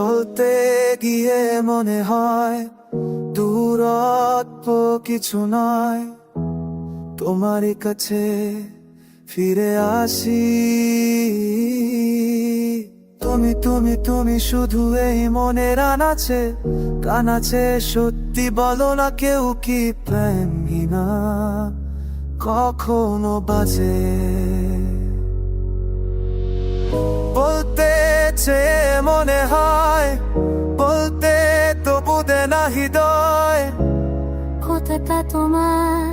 বলতে গিয়ে মনে হয় দূরত্ব কিছু নয়, তোমার কাছে ফিরে আসি। তুমি তুমি তুমি শুধু এই মনের আনাচে কানাচে, সত্যি বলো না কেউ কি প্রেমহীনা কখনো বাজে? বলতে চেয়ে মনে হয় বলতে তো বুঝে না হৃদয়, কতটা তোমার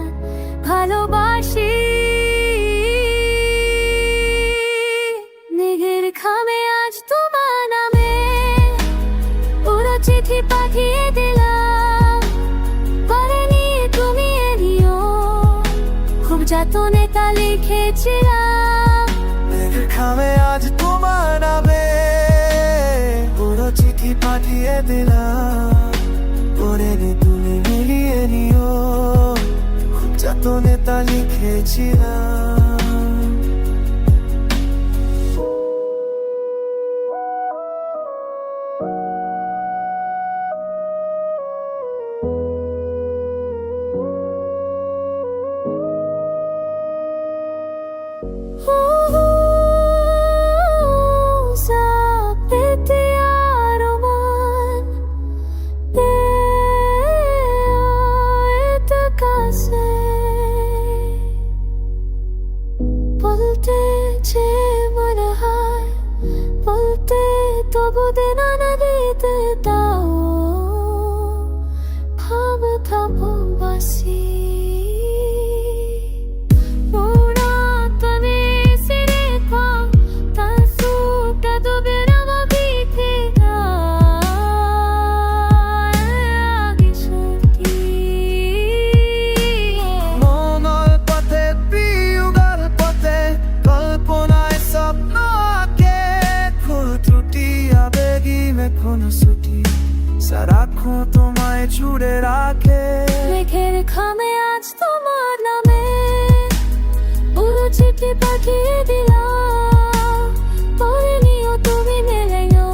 ভালোবাসি। মেঘের খামে আজ তোমার নামে পুরো চিঠি পাঠিয়ে দিলাম, পরে নিয়ে তুমি এলিও, খুব যতনে তা লিখেছিলাম। মেঘের খামে আজ তোমার নামে পুরো চিঠি পাঠিয়ে দিলাম, পরে নিয়ে তুমি মিলিয়ে নিও, খুব যতনে তা লিখেছিলাম। বলতে যে মনে হয় বলতে তবু দেনা না দিতে দাও, ভাবে থাকো বাসি। সারাক্ষণ তোমায় জুড়ে রাখে। মেঘের খামে আজ তোমার নামে পুরো চিঠি পাঠিয়ে দিলাম, পরে নিও তুমি মেলেও,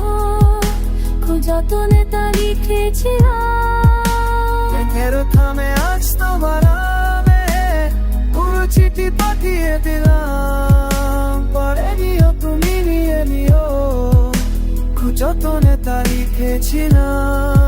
খুব যতনে তা লিখেছিলাম। মেঘের খামে আজ তোমার নামে পুরো চিঠি পাঠিয়ে দিলাম, পরে নিও তুমি নিয়ে নিও, খুব যতনে তা লিখেছিলাম।